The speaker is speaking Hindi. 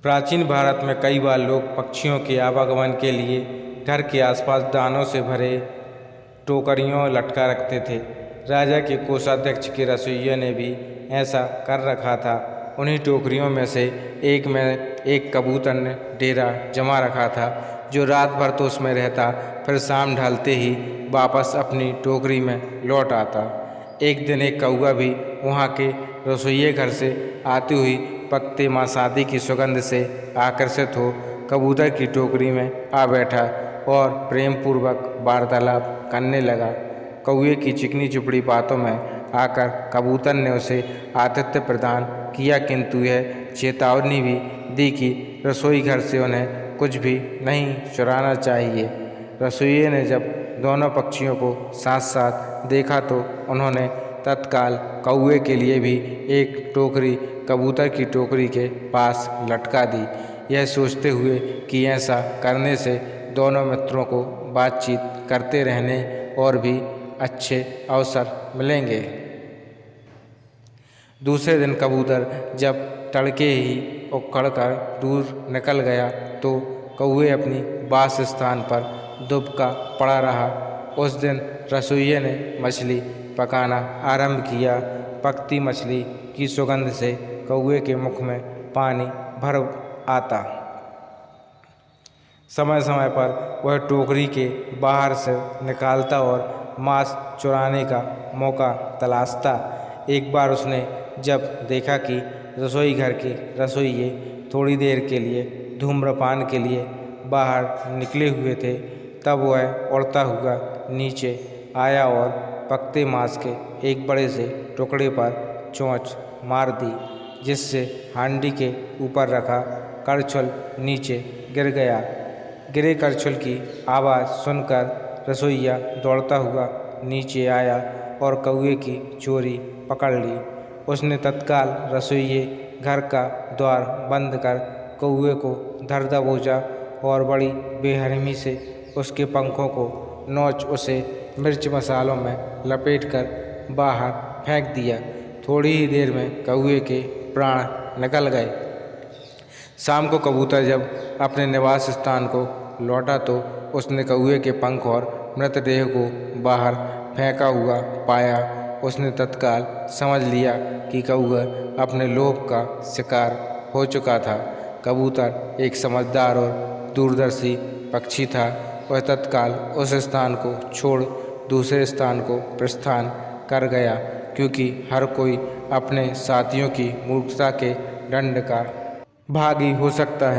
प्राचीन भारत में कई बार लोग पक्षियों के आवागमन के लिए घर के आसपास दानों से भरे टोकरियों लटका रखते थे। राजा के कोषाध्यक्ष के रसोइये ने भी ऐसा कर रखा था। उन्हीं टोकरियों में से एक में एक कबूतर ने डेरा जमा रखा था, जो रात भर तो उसमें रहता, फिर शाम ढलते ही वापस अपनी टोकरी में लौट आता। एक दिन एक कौवा भी वहाँ के रसोइये घर से आती हुई पकते मांसादी की सुगंध से आकर्षित हो कबूतर की टोकरी में आ बैठा और प्रेम पूर्वक वार्तालाप करने लगा। कौवे की चिकनी चुपड़ी बातों में आकर कबूतर ने उसे आतिथ्य प्रदान किया, किंतु यह चेतावनी भी दी कि रसोई घर से उन्हें कुछ भी नहीं चुराना चाहिए। रसोइये ने जब दोनों पक्षियों को साथ साथ देखा तो उन्होंने तत्काल कौवे के लिए भी एक टोकरी कबूतर की टोकरी के पास लटका दी, यह सोचते हुए कि ऐसा करने से दोनों मित्रों को बातचीत करते रहने और भी अच्छे अवसर मिलेंगे। दूसरे दिन कबूतर जब तड़के ही उखड़कर दूर निकल गया तो कौवे अपनी वास स्थान पर दुबका पड़ा रहा। उस दिन रसोइये ने मछली पकाना आरंभ किया। पकती मछली की सुगंध से कौवे के मुख में पानी भर आता। समय समय पर वह टोकरी के बाहर से निकालता और मांस चुराने का मौका तलाशता। एक बार उसने जब देखा कि रसोई घर के रसोइये थोड़ी देर के लिए धूम्रपान के लिए बाहर निकले हुए थे, तब वह उड़ता हुआ नीचे आया और पकते मांस के एक बड़े से टुकड़े पर चोंच मार दी, जिससे हांडी के ऊपर रखा करछुल नीचे गिर गया। गिरे करछुल की आवाज़ सुनकर रसोइया दौड़ता हुआ नीचे आया और कौवे की चोरी पकड़ ली। उसने तत्काल रसोइये घर का द्वार बंद कर कौवे को धर दबोचा और बड़ी बेरहमी से उसके पंखों को नोच उसे मिर्च मसालों में लपेटकर बाहर फेंक दिया। थोड़ी ही देर में कौवे के प्राण निकल गए। शाम को कबूतर जब अपने निवास स्थान को लौटा तो उसने कौवे के पंख और मृतदेह को बाहर फेंका हुआ पाया। उसने तत्काल समझ लिया कि कौवा अपने लोभ का शिकार हो चुका था। कबूतर एक समझदार और दूरदर्शी पक्षी था। वह तत्काल उस स्थान को छोड़ दूसरे स्थान को प्रस्थान कर गया, क्योंकि हर कोई अपने साथियों की मूर्खता के दंड का भागी हो सकता है।